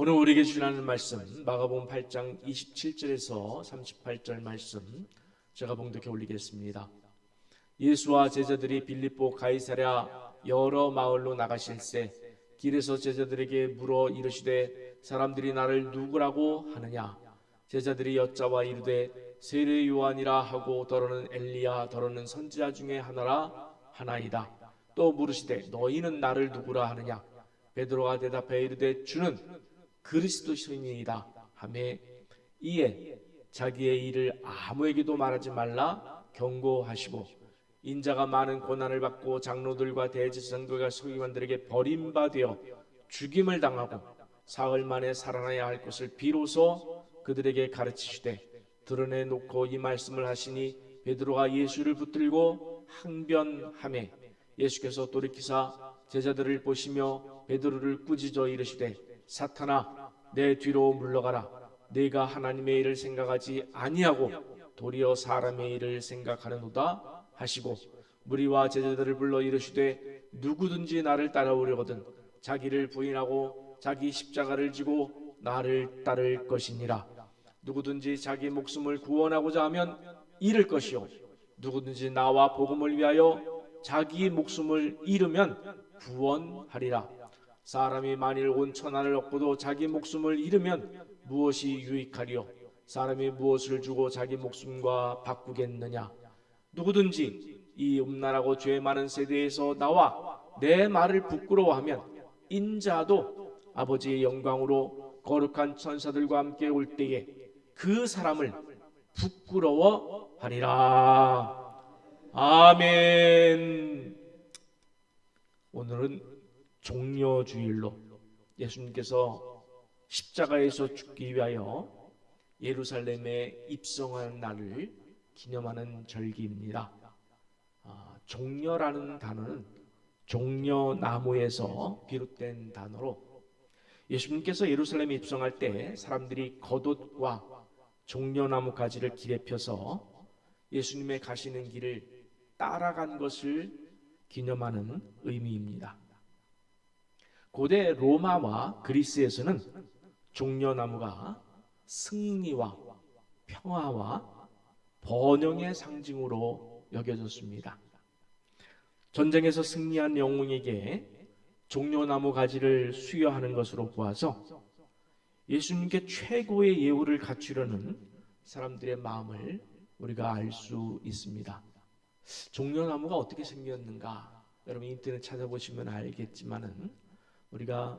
오늘 우리에게 주시는 말씀 마가복음 8장 27절에서 38절 말씀 제가 봉독해 올리겠습니다. 예수와 제자들이 빌립보 가이사랴 여러 마을로 나가실새 길에서 제자들에게 물어 이르시되 사람들이 나를 누구라고 하느냐? 제자들이 여짜와 이르되 세례 요한이라 하고 더러는 엘리야 더러는 선지자 중에 하나라 하나이다. 또 물으시되 너희는 나를 누구라 하느냐? 베드로가 대답하여 이르되 주는 그리스도시니이다 하매 이에 자기의 일을 아무에게도 말하지 말라 경고하시고 인자가 많은 고난을 받고 장로들과 대제사장들과 서기관들에게 버림받아 죽임을 당하고 사흘 만에 살아나야 할 것을 비로소 그들에게 가르치시되 드러내놓고 이 말씀을 하시니 베드로가 예수를 붙들고 항변하매 예수께서 돌이키사 제자들을 보시며 베드로를 꾸짖어 이르시되 사탄아 내 뒤로 물러가라. 네가 하나님의 일을 생각하지 아니하고 도리어 사람의 일을 생각하는도다 하시고 무리와 제자들을 불러 이르시되 누구든지 나를 따라오려거든 자기를 부인하고 자기 십자가를 지고 나를 따를 것이니라. 누구든지 자기 목숨을 구원하고자 하면 잃을 것이요 누구든지 나와 복음을 위하여 자기 목숨을 잃으면 구원하리라. 사람이 만일 온 천하를 얻고도 자기 목숨을 잃으면 무엇이 유익하리요? 사람이 무엇을 주고 자기 목숨과 바꾸겠느냐? 누구든지 이 음란하고 죄 많은 세대에서 나와 내 말을 부끄러워하면 인자도 아버지의 영광으로 거룩한 천사들과 함께 올 때에 그 사람을 부끄러워하리라. 아멘. 오늘은 종려주일로 예수님께서 십자가에서 죽기 위하여 예루살렘에 입성한 날을 기념하는 절기입니다. 종려라는 단어는 종려나무에서 비롯된 단어로 예수님께서 예루살렘에 입성할 때 사람들이 겉옷과 종려나무 가지를 길에 펴서 예수님의 가시는 길을 따라간 것을 기념하는 의미입니다. 고대 로마와 그리스에서는 종려나무가 승리와 평화와 번영의 상징으로 여겨졌습니다. 전쟁에서 승리한 영웅에게 종려나무 가지를 수여하는 것으로 보아서 예수님께 최고의 예우를 갖추려는 사람들의 마음을 우리가 알 수 있습니다. 종려나무가 어떻게 생겼는가? 여러분 인터넷 찾아보시면 알겠지만은 우리가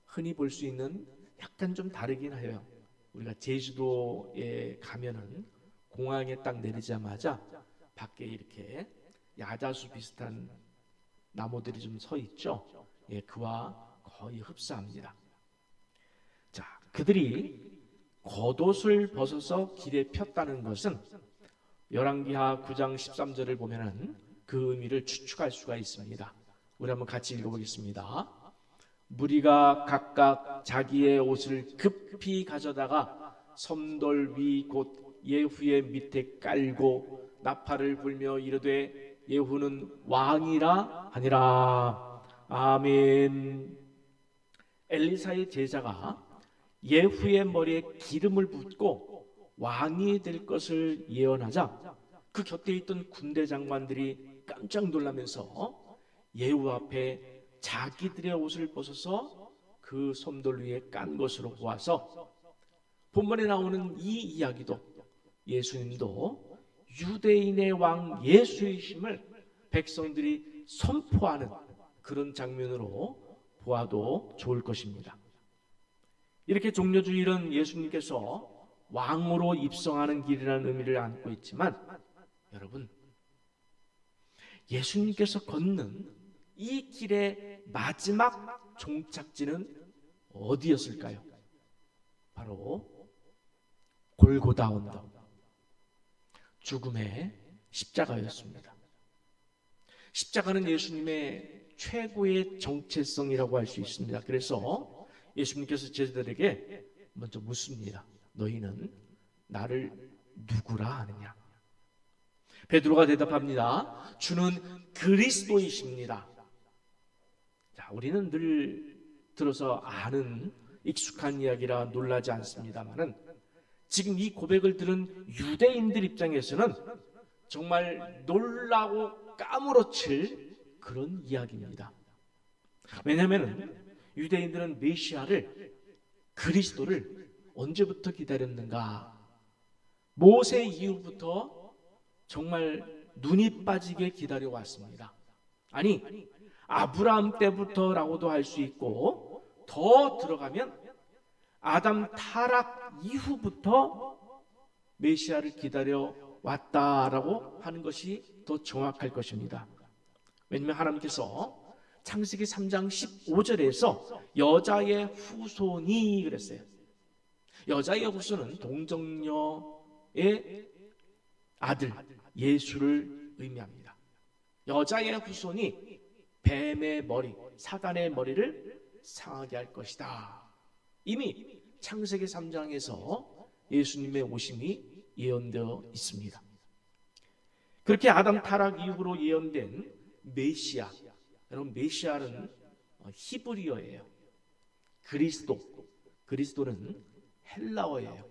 흔히 볼 수 있는 약간 좀 다르긴 해요. 우리가 제주도에 가면은 공항에 딱 내리자마자 밖에 이렇게 야자수 비슷한 나무들이 좀 서 있죠. 예, 그와 거의 흡사합니다. 자, 그들이 겉옷을 벗어서 길에 폈다는 것은 열왕기하 9장 13절을 보면은 그 의미를 추측할 수가 있습니다. 우리 한번 같이 읽어보겠습니다. 무리가 각각 자기의 옷을 급히 가져다가 섬돌 위 곧 예후의 밑에 깔고 나팔을 불며 이르되 예후는 왕이라 하니라. 아멘. 엘리사의 제자가 예후의 머리에 기름을 붓고 왕이 될 것을 예언하자 그 곁에 있던 군대 장관들이 깜짝 놀라면서 예후 앞에 자기들의 옷을 벗어서 그 솜돌 위에 깐 것으로 보아서 본문에 나오는 이 이야기도 예수님도 유대인의 왕 예수이심을 백성들이 선포하는 그런 장면으로 보아도 좋을 것입니다. 이렇게 종려주일은 예수님께서 왕으로 입성하는 길이라는 의미를 안고 있지만 여러분 예수님께서 걷는 이 길의 마지막 종착지는 어디였을까요? 바로 골고다 언덕, 죽음의 십자가였습니다. 십자가는 예수님의 최고의 정체성이라고 할 수 있습니다. 그래서 예수님께서 제자들에게 먼저 묻습니다. 너희는 나를 누구라 하느냐? 베드로가 대답합니다. 주는 그리스도이십니다. 자, 우리는 늘 들어서 아는 익숙한 이야기라 놀라지 않습니다만은 지금 이 고백을 들은 유대인들 입장에서는 정말 놀라고 까무러칠 그런 이야기입니다. 왜냐하면 유대인들은 메시아를, 그리스도를 언제부터 기다렸는가? 모세 이후부터 정말 눈이 빠지게 기다려왔습니다. 아니, 아브라함 때부터라고도 할 수 있고, 더 들어가면 아담 타락 이후부터 메시아를 기다려왔다라고 하는 것이 더 정확할 것입니다. 왜냐하면 하나님께서 창세기 3장 15절에서 여자의 후손이 그랬어요. 여자의 후손은 동정녀의 아들 예수를 의미합니다. 여자의 후손이 뱀의 머리, 사단의 머리를 상하게 할 것이다. 이미 창세기 3장에서 예수님의 오심이 예언되어 있습니다. 그렇게 아담 타락 이후로 예언된 메시아, 여러분 메시아는 히브리어예요. 그리스도는 헬라어예요.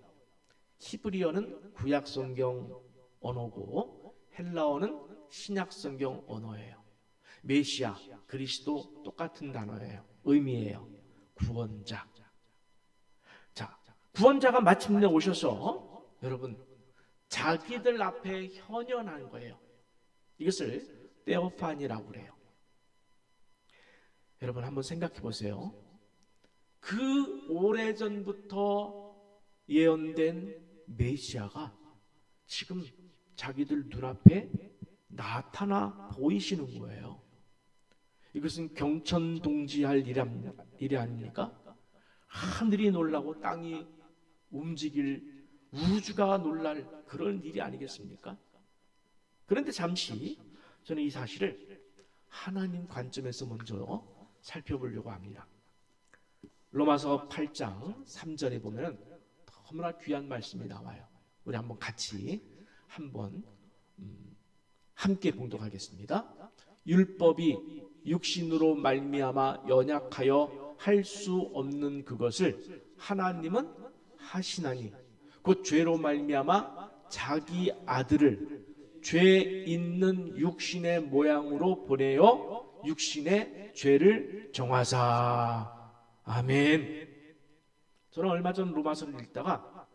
히브리어는 구약 성경 언어고 헬라어는 신약 성경 언어예요. 메시아, 그리스도 똑같은 단어예요. 의미예요. 구원자. 자, 구원자가 마침내 오셔서 여러분 자기들 앞에 현현한 거예요. 이것을 테오파니라고 그래요. 여러분 한번 생각해 보세요. 그 오래전부터 예언된 메시아가 지금 자기들 눈앞에 나타나 보이시는 거예요. 이것은 경천동지할 일이 아닙니까? 하늘이 놀라고 땅이 움직일, 우주가 놀랄 그런 일이 아니겠습니까? 그런데 잠시 저는 이 사실을 하나님 관점에서 먼저 살펴보려고 합니다. 로마서 8장 3절에 보면 너무나 귀한 말씀이 나와요. 우리 한번 같이 함께 봉독하겠습니다. 율법이 육신으로 말미암아 연약하여 할 수 없는 그것을 하나님은 하시나니 곧 죄로 말미암아 자기 아들을 죄 있는 육신의 모양으로 보내어 육신의 죄를 정하사. 아멘. 저는 얼마 전 로마서를 읽다가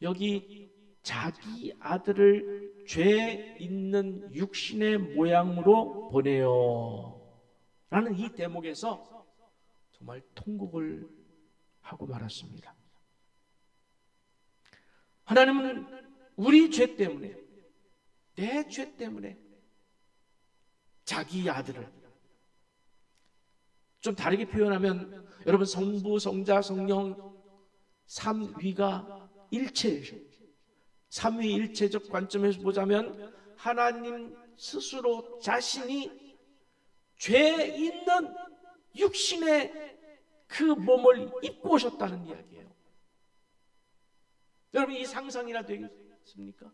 여기 자기 아들을 죄 있는 육신의 모양으로 보내어 라는 이 대목에서 정말 통곡을 하고 말았습니다. 하나님은 우리 죄 때문에, 내 죄 때문에 자기 아들을, 좀 다르게 표현하면 여러분 성부, 성자, 성령 삼위가 일체예요. 삼위일체적 관점에서 보자면 하나님 스스로 자신이 죄 있는 육신의 그 몸을 입고 오셨다는 이야기예요. 여러분 이 상상이나 되겠습니까?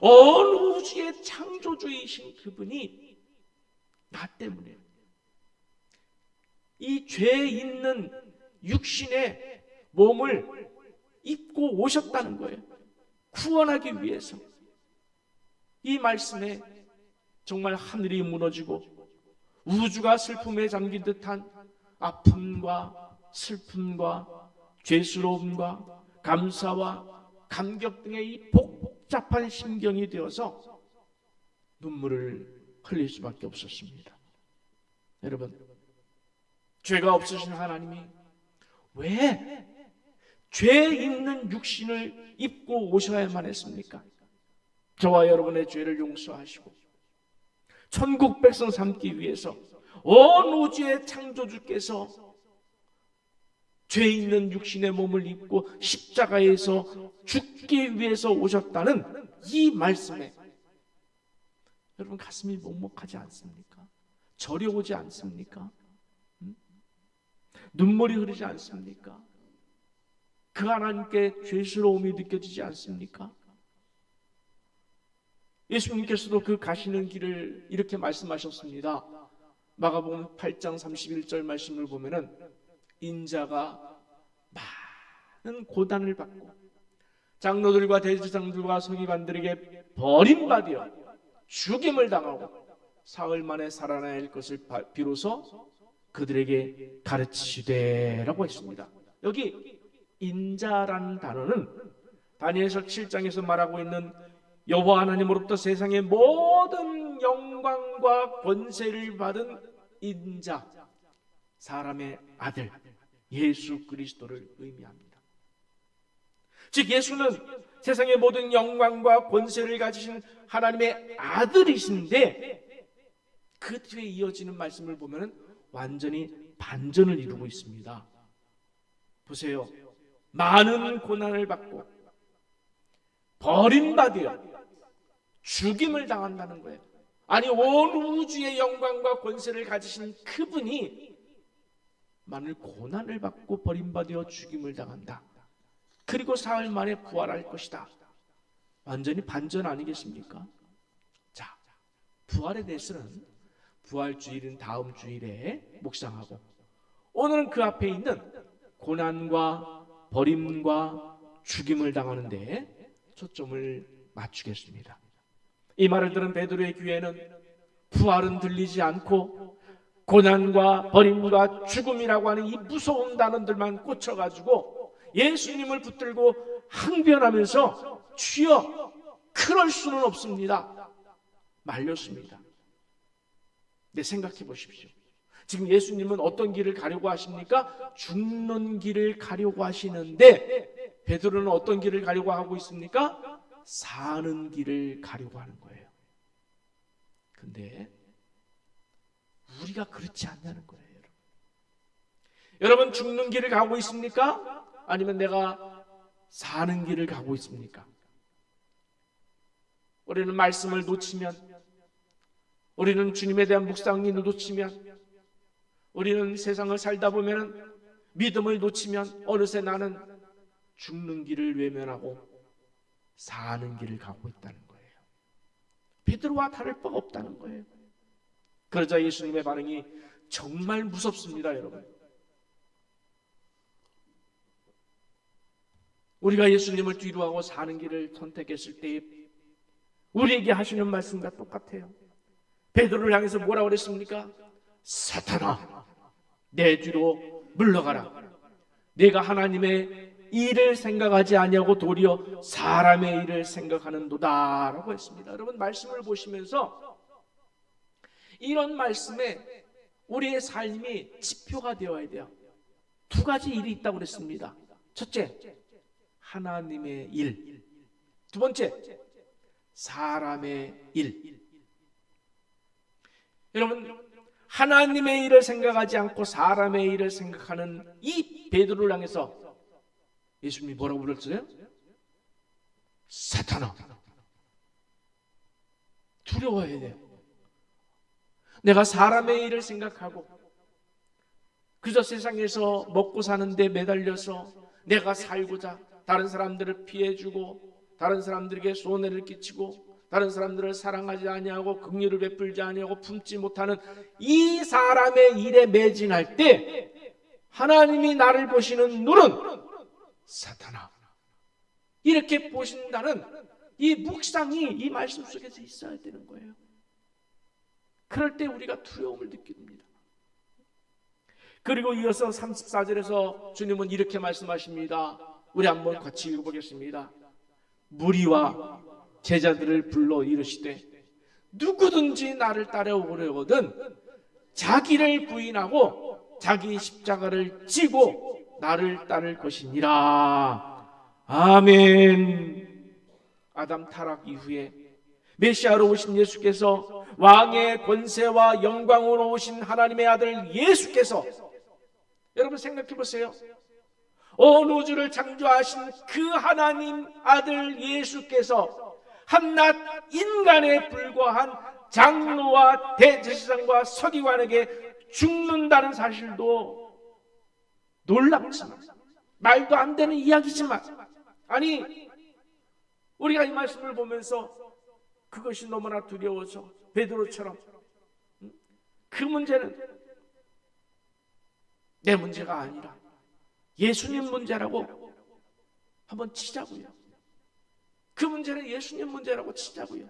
온 우주의 창조주이신 그분이 나 때문에 이 죄 있는 육신의 몸을 입고 오셨다는 거예요. 구원하기 위해서. 이 말씀에 정말 하늘이 무너지고 우주가 슬픔에 잠긴 듯한 아픔과 슬픔과 죄스러움과 감사와 감격 등의 이 복잡한 심경이 되어서 눈물을 흘릴 수밖에 없었습니다. 여러분, 죄가 없으신 하나님이 왜 죄 있는 육신을 입고 오셔야만 했습니까? 저와 여러분의 죄를 용서하시고 천국 백성 삼기 위해서 온 우주의 창조주께서 죄 있는 육신의 몸을 입고 십자가에서 죽기 위해서 오셨다는 이 말씀에 여러분 가슴이 먹먹하지 않습니까? 저려오지 않습니까? 눈물이 흐르지 않습니까? 그 하나님께 죄스러움이 느껴지지 않습니까? 예수님께서도 그 가시는 길을 이렇게 말씀하셨습니다. 마가복음 8장 31절 말씀을 보면은 인자가 고난을 받고 장로들과 대제사장들과 서기관들에게 버림받아 죽임을 당하고 사흘 만에 살아날 것을 비로소 그들에게 가르치시되라고 했습니다. 여기 인자라는 단어는 다니엘서 7장에서 말하고 있는 여호와 하나님으로부터 세상의 모든 영광과 권세를 받은 인자, 사람의 아들 예수 그리스도를 의미합니다. 즉 예수는 세상의 모든 영광과 권세를 가지신 하나님의 아들이신데 그 뒤에 이어지는 말씀을 보면 완전히 반전을 이루고 있습니다. 보세요. 많은 고난을 받고 버림받아 죽임을 당한다는 거예요. 아니 온 우주의 영광과 권세를 가지신 그분이 많은 고난을 받고 버림받아 죽임을 당한다. 그리고 사흘 만에 부활할 것이다. 완전히 반전 아니겠습니까? 자, 부활에 대해서는 부활주일은 다음 주일에 묵상하고 오늘은 그 앞에 있는 고난과 버림과 죽임을 당하는 데 초점을 맞추겠습니다. 이 말을 들은 베드로의 귀에는 부활은 들리지 않고 고난과 버림과 죽음이라고 하는 이 무서운 단어들만 꽂혀가지고 예수님을 붙들고 항변하면서 주여 그럴 수는 없습니다 말렸습니다. 네, 생각해 보십시오. 지금 예수님은 어떤 길을 가려고 하십니까? 죽는 길을 가려고 하시는데 베드로는 어떤 길을 가려고 하고 있습니까? 사는 길을 가려고 하는 거예요. 근데 우리가 그렇지 않냐는 거예요. 여러분 죽는 길을 가고 있습니까? 아니면 내가 사는 길을 가고 있습니까? 우리는 말씀을 놓치면, 우리는 주님에 대한 묵상을 놓치면, 우리는 세상을 살다 보면 믿음을 놓치면 어느새 나는 죽는 길을 외면하고 사는 길을 가고 있다는 거예요. 베드로와 다를 바가 없다는 거예요. 그러자 예수님의 반응이 정말 무섭습니다, 여러분. 우리가 예수님을 뒤로 하고 사는 길을 선택했을 때 우리에게 하시는 말씀과 똑같아요. 베드로를 향해서 뭐라고 그랬습니까? 사탄아, 내 뒤로 물러가라. 내가 하나님의 일을 생각하지 아니하고 도리어 사람의 일을 생각하는도다 라고 했습니다. 여러분 말씀을 보시면서 이런 말씀에 우리의 삶이 지표가 되어야 돼요. 두 가지 일이 있다고 그랬습니다. 첫째, 하나님의 일. 두 번째, 사람의 일. 여러분 하나님의 일을 생각하지 않고 사람의 일을 생각하는 이 베드로를 향해서 예수님이 뭐라고 불렀어요? 사탄아. 두려워해야 돼요. 내가 사람의 일을 생각하고 그저 세상에서 먹고 사는데 매달려서 내가 살고자 다른 사람들을 피해주고 다른 사람들에게 손해를 끼치고 다른 사람들을 사랑하지 아니하고 긍휼을 베풀지 아니하고 품지 못하는 이 사람의 일에 매진할 때 하나님이 나를 보시는 눈은 사탄아 이렇게 보신다는 이 묵상이 이 말씀 속에서 있어야 되는 거예요. 그럴 때 우리가 두려움을 느낍니다. 그리고 이어서 34절에서 주님은 이렇게 말씀하십니다. 우리 한번 같이 읽어보겠습니다. 무리와 제자들을 불러 이르시되 누구든지 나를 따라오려거든 자기를 부인하고 자기 십자가를 지고 나를 따를 것이니라. 아멘. 아담 타락 이후에 메시아로 오신 예수께서 왕의 권세와 영광으로 오신 하나님의 아들 예수께서 여러분 생각해 보세요. 온 우주를 창조하신 그 하나님 아들 예수께서 한낱 인간에 불과한 장로와 대제사장과 서기관에게 죽는다는 사실도 놀랍지만 말도 안 되는 이야기지만 아니 우리가 이 말씀을 보면서 그것이 너무나 두려워서 베드로처럼 그 문제는 내 문제가 아니라 예수님 문제라고 한번 치자고요. 그 문제는 예수님 문제라고 치자고요.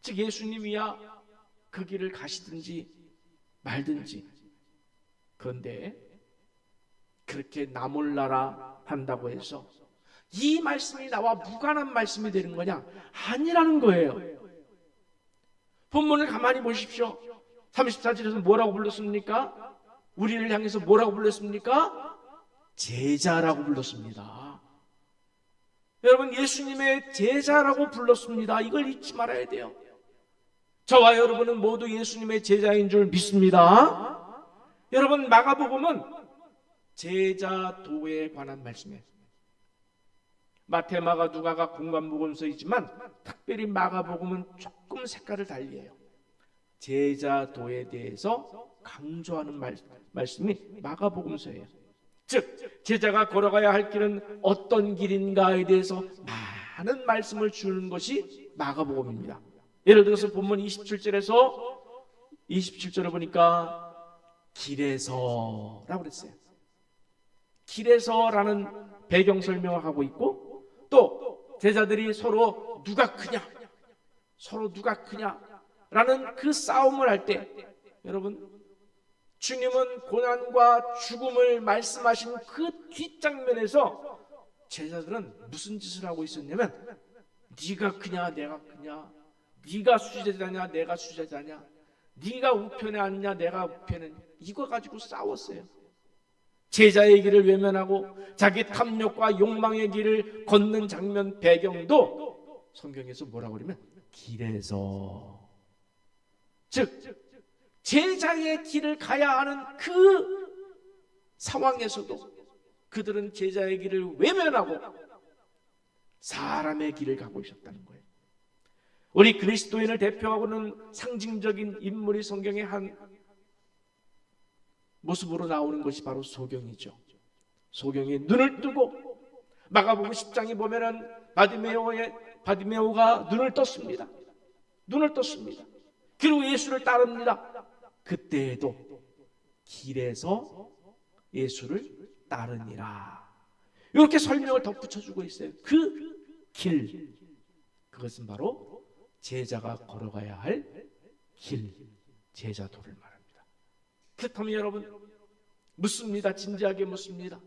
즉 예수님이야 그 길을 가시든지 말든지. 그런데 그렇게 나 몰라라 한다고 해서 이 말씀이 나와 무관한 말씀이 되는 거냐? 아니라는 거예요. 본문을 가만히 보십시오. 34절에서 뭐라고 불렀습니까? 우리를 향해서 뭐라고 불렀습니까? 제자라고 불렀습니다. 여러분, 예수님의 제자라고 불렀습니다. 이걸 잊지 말아야 돼요. 저와 여러분은 모두 예수님의 제자인 줄 믿습니다. 여러분, 마가복음은 제자도에 관한 말씀이에요. 마태, 마가, 누가가 공관복음서이지만 특별히 마가복음은 조금 색깔을 달리해요. 제자도에 대해서 강조하는 말씀이 마가복음서예요. 즉 제자가 걸어가야 할 길은 어떤 길인가에 대해서 많은 말씀을 주는 것이 마가복음입니다. 예를 들어서 본문 27절에 보니까 길에서라고 그랬어요. 길에서라는 배경 설명을 하고 있고, 또 제자들이 서로 누가 크냐라는 그 싸움을 할 때, 여러분, 주님은 고난과 죽음을 말씀하신 그 뒷장면에서 제자들은 무슨 짓을 하고 있었냐면, 네가 크냐 내가 크냐, 네가 수제자냐 내가 수제자냐, 네가 우편에 앉냐 내가 우편에 앉냐, 이거 가지고 싸웠어요. 제자의 길을 외면하고 자기 탐욕과 욕망의 길을 걷는 장면 배경도 성경에서 뭐라고 그러면 길에서, 즉 제자의 길을 가야 하는 그 상황에서도 그들은 제자의 길을 외면하고 사람의 길을 가고 있었다는 거예요. 우리 그리스도인을 대표하고는 상징적인 인물이 성경의 한 모습으로 나오는 것이 바로 소경이죠. 소경이 눈을 뜨고, 마가복음 10장에 보면은 바디메오가 눈을 떴습니다. 그리고 예수를 따릅니다. 그때에도 길에서 예수를 따르니라, 이렇게 설명을 덧붙여주고 있어요. 그 길, 그것은 바로 제자가 걸어가야 할 길, 제자도를 말합니다. 그렇다면 여러분 묻습니다. 진지하게 묻습니다.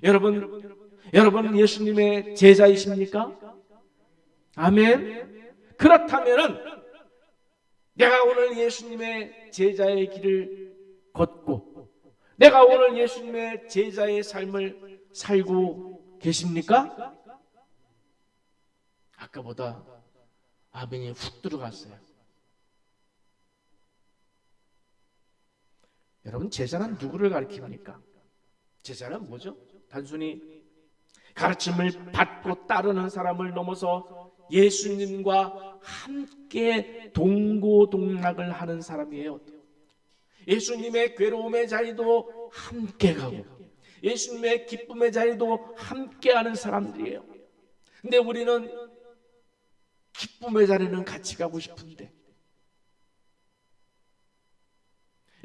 여러분 예수님의 제자이십니까? 아멘. 그렇다면은 내가 오늘 예수님의 제자의 길을 걷고, 내가 오늘 예수님의 제자의 삶을 살고 계십니까? 아까보다 아멘이 훅 들어갔어요. 여러분, 제자는 누구를 가리킵니까? 제자는 뭐죠? 단순히 가르침을 받고 따르는 사람을 넘어서 예수님과 함께 동고동락을 하는 사람이에요. 예수님의 괴로움의 자리도 함께 가고 예수님의 기쁨의 자리도 함께 하는 사람들이에요. 근데 우리는 기쁨의 자리는 같이 가고 싶은데,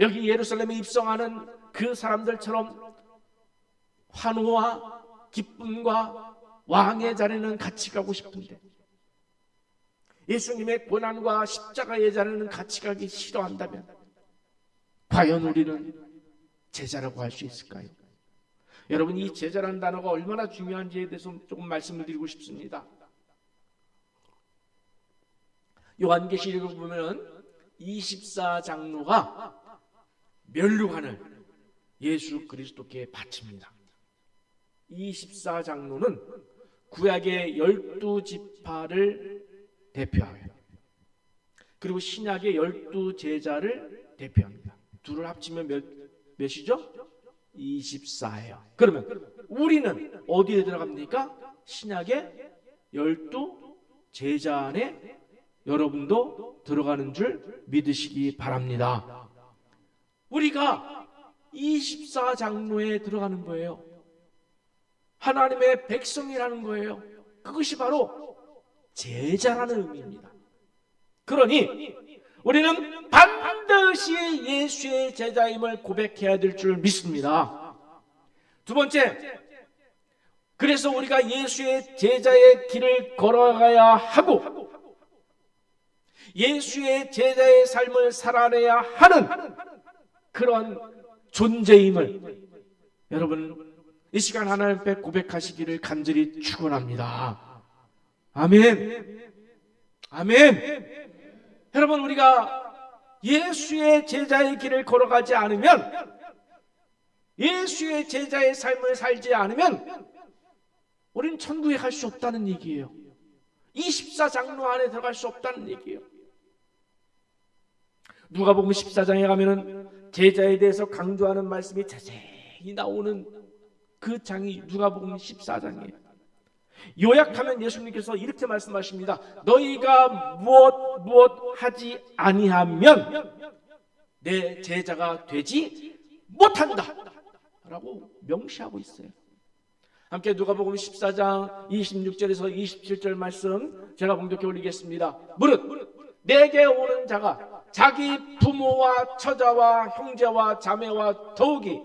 여기 예루살렘에 입성하는 그 사람들처럼 환호와 기쁨과 왕의 자리는 같이 가고 싶은데, 예수님의 고난과 십자가의 자리는 같이 가기 싫어한다면 과연 우리는 제자라고 할 수 있을까요? 여러분, 이 제자라는 단어가 얼마나 중요한지에 대해서 조금 말씀을 드리고 싶습니다. 요한계시록을 보면 24장로가 면류관을 예수 그리스도께 바칩니다. 24장로는 구약의 12지파를 대표해요. 그리고 신약의 12제자를 대표합니다. 둘을 합치면 몇이죠? 24예요. 그러면 우리는 어디에 들어갑니까? 신약의 12제자 안에 여러분도 들어가는 줄 믿으시기 바랍니다. 우리가 24장로에 들어가는 거예요. 하나님의 백성이라는 거예요. 그것이 바로 제자라는 의미입니다. 그러니 우리는 반드시 예수의 제자임을 고백해야 될 줄 믿습니다. 두 번째, 그래서 우리가 예수의 제자의 길을 걸어가야 하고 예수의 제자의 삶을 살아내야 하는 그런 존재임을 여러분 이 시간 하나님 앞에 고백하시기를 간절히 축원합니다. 아멘. 아멘. 여러분 우리가 예수의 제자의 길을 걸어가지 않으면 예수의 제자의 삶을 살지 않으면 우리는 천국에 갈 수 없다는 얘기예요. 24장로 안에 들어갈 수 없다는 얘기예요. 누가복음 14장에 가면은 제자에 대해서 강조하는 말씀이 자세히 나오는 그 장이 누가복음 14장이에요. 요약하면 예수님께서 이렇게 말씀하십니다. 너희가 무엇 하지 아니하면 내 제자가 되지 못한다 라고 명시하고 있어요. 함께 누가복음 14장 26절에서 27절 말씀 제가 봉독해 올리겠습니다. 무릇 내게 오는 자가 자기 부모와 처자와 형제와 자매와 더욱이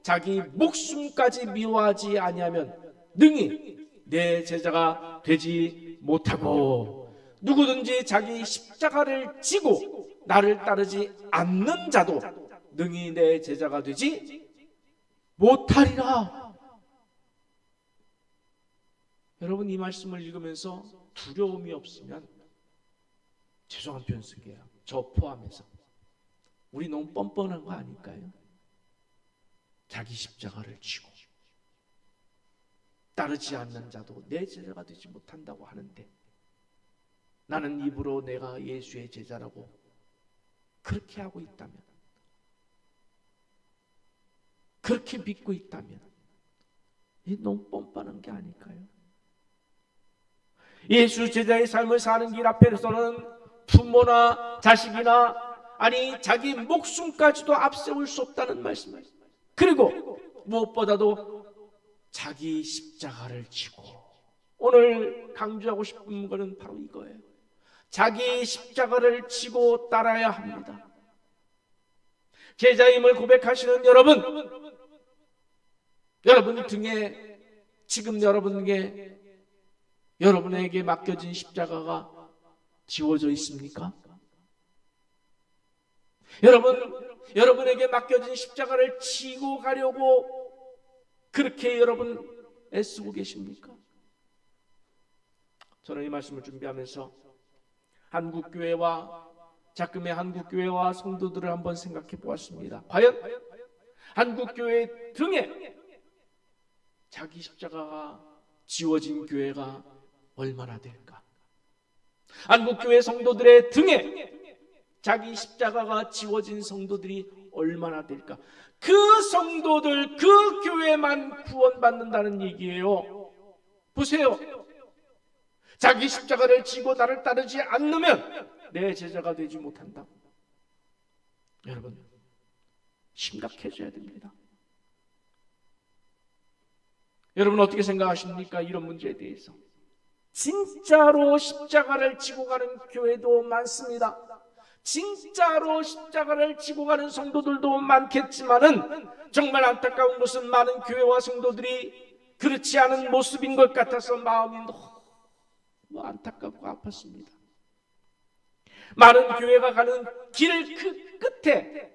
자기 목숨까지 미워하지 아니하면 능히 내 제자가 되지 못하고 누구든지 자기 십자가를 지고 나를 따르지 않는 자도 능히 내 제자가 되지 못하리라. 여러분 이 말씀을 읽으면서 두려움이 없으면 죄송한 표현 쓰게요. 저 포함해서 우리 너무 뻔뻔한 거 아닐까요? 자기 십자가를 지고 따르지 않는 자도 내 제자가 되지 못한다고 하는데 나는 입으로 내가 예수의 제자라고 그렇게 하고 있다면 그렇게 믿고 있다면 이 너무 뻔뻔한 게 아닐까요? 예수 제자의 삶을 사는 길 앞에서는 부모나 자식이나 아니 자기 목숨까지도 앞세울 수 없다는 말씀이에요. 그리고 무엇보다도 자기 십자가를 지고 오늘 강조하고 싶은 것은 바로 이거예요. 자기 십자가를 지고 따라야 합니다. 제자임을 고백하시는 여러분 등에 지금 여러분에게 맡겨진 십자가가 지워져 있습니까? 여러분에게 맡겨진 십자가를 지고 가려고 그렇게 여러분 애쓰고 계십니까? 저는 이 말씀을 준비하면서 작금의 한국교회와 성도들을 한번 생각해 보았습니다. 과연 한국교회 등에 자기 십자가가 지워진 교회가 얼마나 될까? 한국교회 성도들의 등에 자기 십자가가 지워진 성도들이 얼마나 될까? 그 성도들, 그 교회만 구원받는다는 얘기예요. 보세요. 자기 십자가를 지고 나를 따르지 않으면 내 제자가 되지 못한다. 여러분, 심각해져야 됩니다. 여러분 어떻게 생각하십니까? 이런 문제에 대해서. 진짜로 십자가를 지고 가는 교회도 많습니다. 진짜로 십자가를 지고 가는 성도들도 많겠지만은 정말 안타까운 것은 많은 교회와 성도들이 그렇지 않은 모습인 것 같아서 마음이 너무 안타깝고 아팠습니다. 많은 교회가 가는 길 그 끝에,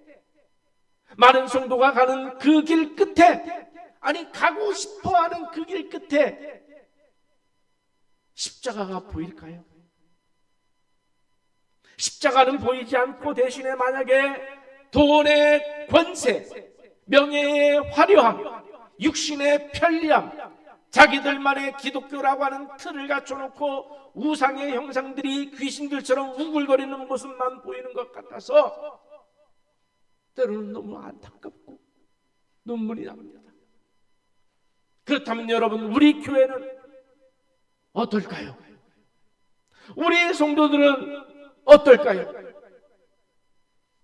많은 성도가 가는 그 길 끝에, 아니 가고 싶어하는 그 길 끝에 십자가가 보일까요? 십자가는 보이지 않고 대신에 만약에 돈의 권세, 명예의 화려함, 육신의 편리함, 자기들만의 기독교라고 하는 틀을 갖춰놓고 우상의 형상들이 귀신들처럼 우글거리는 모습만 보이는 것 같아서 때로는 너무 안타깝고 눈물이 납니다. 그렇다면 여러분, 우리 교회는 어떨까요? 우리 성도들은 어떨까요?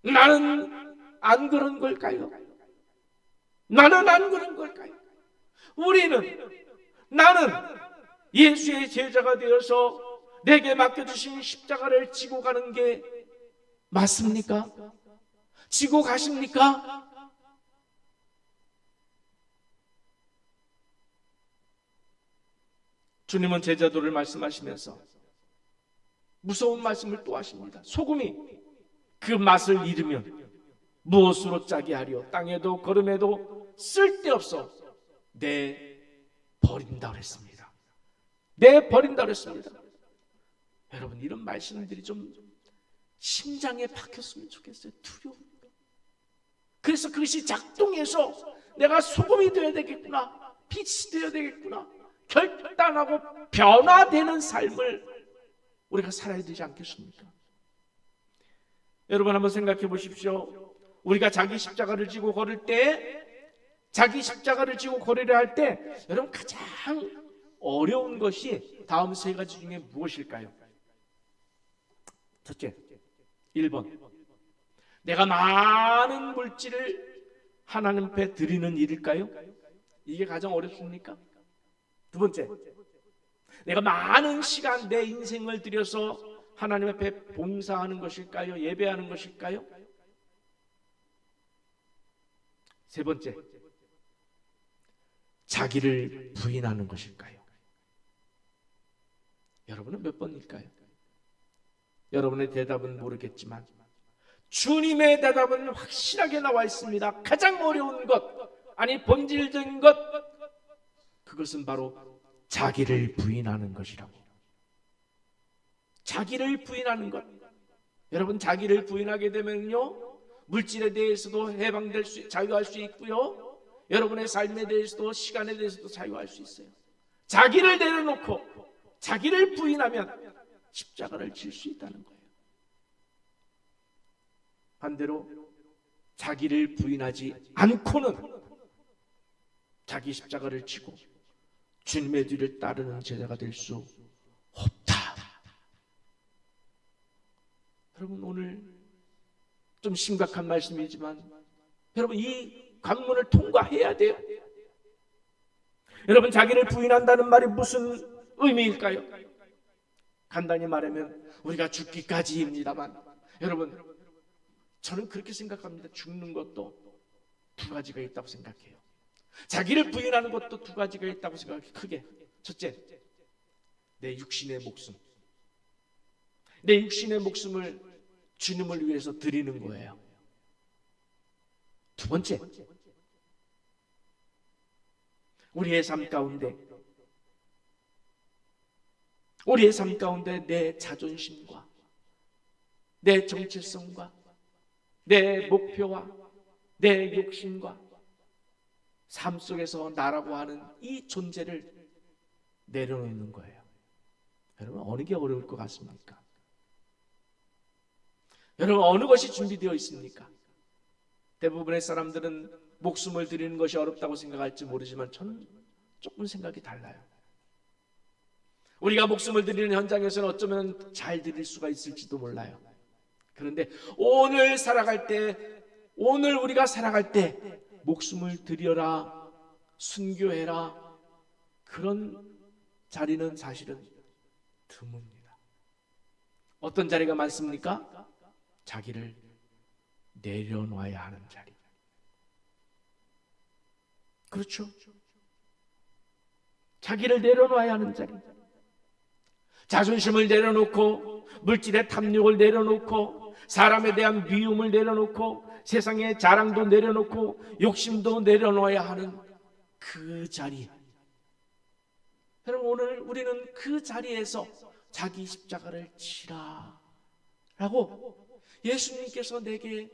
나는 안 그런 걸까요? 나는 안 그런 걸까요? 나는 예수의 제자가 되어서 내게 맡겨주신 십자가를 지고 가는 게 맞습니까? 지고 가십니까? 주님은 제자도를 말씀하시면서 무서운 말씀을 또 하십니다. 소금이 그 맛을 잃으면 무엇으로 짜게 하려? 땅에도 거름에도 쓸데없어 내버린다 그랬습니다. 내버린다 그랬습니다. 여러분, 이런 말씀들이 좀 심장에 박혔으면 좋겠어요. 두려움이요. 그래서 그것이 작동해서 내가 소금이 되어야 되겠구나, 빛이 되어야 되겠구나, 결단하고 변화되는 삶을 우리가 살아야 되지 않겠습니까? 여러분, 한번 생각해 보십시오. 우리가 자기 십자가를 지고 걸을 때, 자기 십자가를 지고 걸으려 할 때, 여러분, 가장 어려운 것이 다음 세 가지 중에 무엇일까요? 첫째, 1번, 내가 많은 물질을 하나님 앞에 드리는 일일까요? 이게 가장 어렵습니까? 두 번째, 내가 많은 시간, 내 인생을 들여서 하나님 앞에 봉사하는 것일까요? 예배하는 것일까요? 세 번째, 자기를 부인하는 것일까요? 여러분은 몇 번일까요? 여러분의 대답은 모르겠지만 주님의 대답은 확실하게 나와 있습니다. 가장 어려운 것, 아니 본질적인 것, 그것은 바로 자기를 부인하는 것이라고. 자기를 부인하는 것. 여러분, 자기를 부인하게 되면요, 물질에 대해서도 해방될 수, 자유할 수 있고요, 여러분의 삶에 대해서도, 시간에 대해서도 자유할 수 있어요. 자기를 내려놓고 자기를 부인하면 십자가를 질 수 있다는 거예요. 반대로 자기를 부인하지 않고는 자기 십자가를 지고 주님의 뒤를 따르는 제자가 될 수 없다. 여러분, 오늘 좀 심각한 말씀이지만 여러분, 이 관문을 통과해야 돼요. 여러분, 자기를 부인한다는 말이 무슨 의미일까요? 간단히 말하면 우리가 죽기까지입니다만, 여러분, 저는 그렇게 생각합니다. 죽는 것도 두 가지가 있다고 생각해요. 자기를 부인하는 것도 두 가지가 있다고 생각해요. 크게. 첫째, 내 육신의 목숨. 내 육신의 목숨을 주님을 위해서 드리는 거예요. 두 번째, 우리의 삶 가운데 내 자존심과 내 정체성과 내 목표와 내 욕심과 삶 속에서 나라고 하는 이 존재를 내려놓는 거예요. 여러분, 어느 게 어려울 것 같습니까? 여러분, 어느 것이 준비되어 있습니까? 대부분의 사람들은 목숨을 드리는 것이 어렵다고 생각할지 모르지만 저는 조금 생각이 달라요. 우리가 목숨을 드리는 현장에서는 어쩌면 잘 드릴 수가 있을지도 몰라요. 그런데 오늘 우리가 살아갈 때 목숨을 드려라, 순교해라, 그런 자리는 사실은 드뭅니다. 어떤 자리가 많습니까? 자기를 내려놔야 하는 자리. 그렇죠? 자기를 내려놔야 하는 자리. 자존심을 내려놓고, 물질의 탐욕을 내려놓고, 사람에 대한 미움을 내려놓고, 세상의 자랑도 내려놓고, 욕심도 내려놓아야 하는 그 자리. 여러분, 오늘 우리는 그 자리에서 자기 십자가를 지라 라고 예수님께서 내게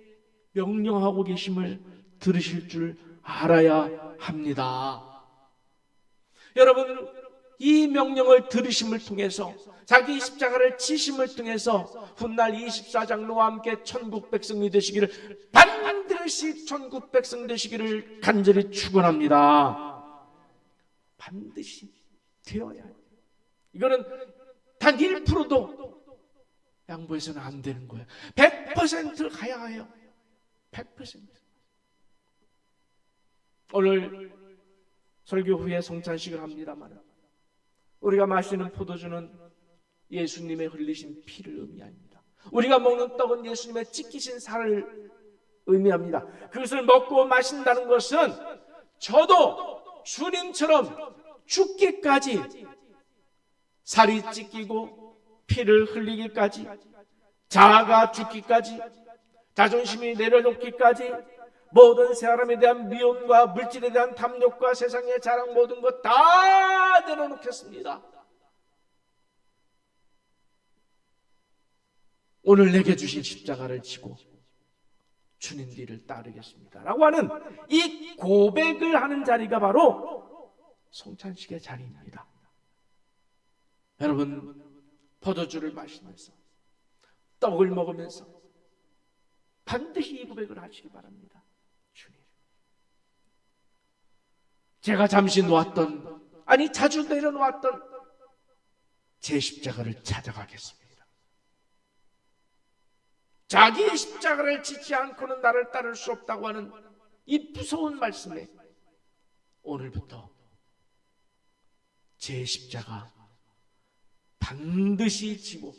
명령하고 계심을 들으실 줄 알아야 합니다. 여러분, 이 명령을 들으심을 통해서, 자기 십자가를 지심을 통해서 훗날 24장로와 함께 천국 백성이 되시기를, 반드시 천국 백성 되시기를 간절히 축원합니다. 반드시 되어야 해요. 이거는 단 1%도 양보해서는 안 되는 거예요. 100% 가야 해요. 100%. 오늘 설교 후에 성찬식을 합니다만, 우리가 마시는 포도주는 예수님의 흘리신 피를 의미합니다. 우리가 먹는 떡은 예수님의 찢기신 살을 의미합니다. 그것을 먹고 마신다는 것은 저도 주님처럼 죽기까지 살이 찢기고 피를 흘리기까지, 자아가 죽기까지, 자존심이 내려놓기까지, 모든 사람에 대한 미움과 물질에 대한 탐욕과 세상의 자랑 모든 것 다 내려놓겠습니다. 오늘 내게 주신 십자가를 지고 주님 뒤를 따르겠습니다 라고 하는 이 고백을 하는 자리가 바로 성찬식의 자리입니다. 여러분, 포도주를 마시면서 떡을 먹으면서 반드시 이 고백을 하시기 바랍니다. 주님, 제가 잠시 놓았던, 아니 자주 내려놓았던 제 십자가를 찾아가겠습니다. 자기의 십자가를 지지 않고는 나를 따를 수 없다고 하는 이 무서운 말씀에 오늘부터 제 십자가 반드시 지고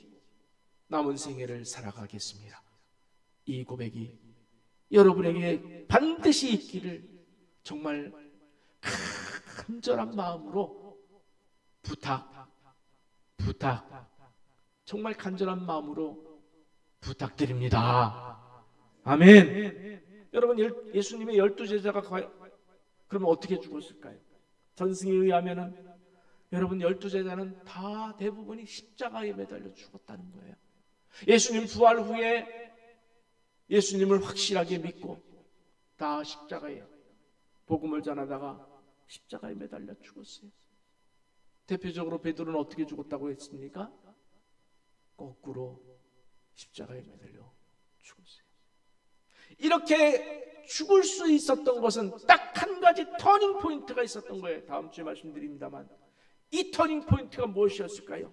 남은 생애를 살아가겠습니다. 이 고백이 여러분에게 반드시 있기를 정말 간절한 마음으로 정말 간절한 마음으로 부탁드립니다. 아멘. 여러분, 예수님의 12제자가 그러면 어떻게 죽었을까요? 전승에 의하면은 여러분, 12제자는 다 대부분이 십자가에 매달려 죽었다는 거예요. 예수님 부활 후에 예수님을 확실하게 믿고 다 십자가에 복음을 전하다가 십자가에 매달려 죽었어요. 대표적으로 베드로는 어떻게 죽었다고 했습니까? 거꾸로 십자가에 매달려 죽었어요. 이렇게 죽을 수 있었던 것은 딱 한 가지 터닝 포인트가 있었던 거예요. 다음 주에 말씀드립니다만, 이 터닝 포인트가 무엇이었을까요?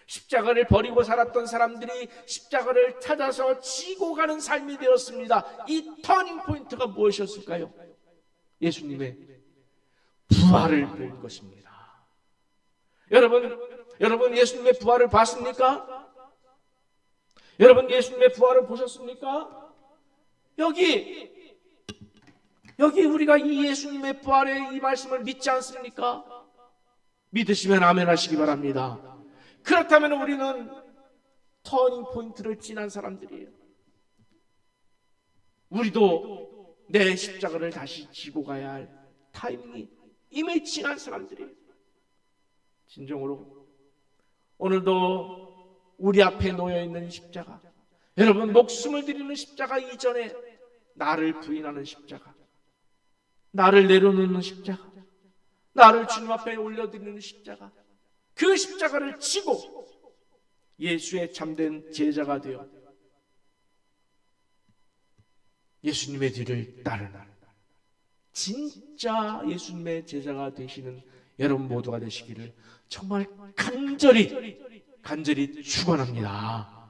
십자가를 버리고 살았던 사람들이 십자가를 찾아서 지고 가는 삶이 되었습니다. 이 터닝 포인트가 무엇이었을까요? 예수님의 부활을 본 것입니다. 여러분 예수님의 부활을 봤습니까? 여러분 예수님의 부활을 보셨습니까? 여기 우리가 이 예수님의 부활의 이 말씀을 믿지 않습니까? 믿으시면 아멘 하시기 바랍니다. 그렇다면 우리는 터닝 포인트를 지난 사람들이에요. 우리도 내 십자가를 다시 지고 가야 할 타이밍이 이미 지난 사람들이에요. 진정으로 오늘도 우리 앞에 놓여있는 십자가, 여러분 목숨을 드리는 십자가 이전에 나를 부인하는 십자가, 나를 내려놓는 십자가, 나를 주님 앞에 올려드리는 십자가, 그 십자가를 지고 예수의 참된 제자가 되어 예수님의 뒤를 따르는 진짜 예수님의 제자가 되시는 여러분 모두가 되시기를 정말 간절히 축원합니다.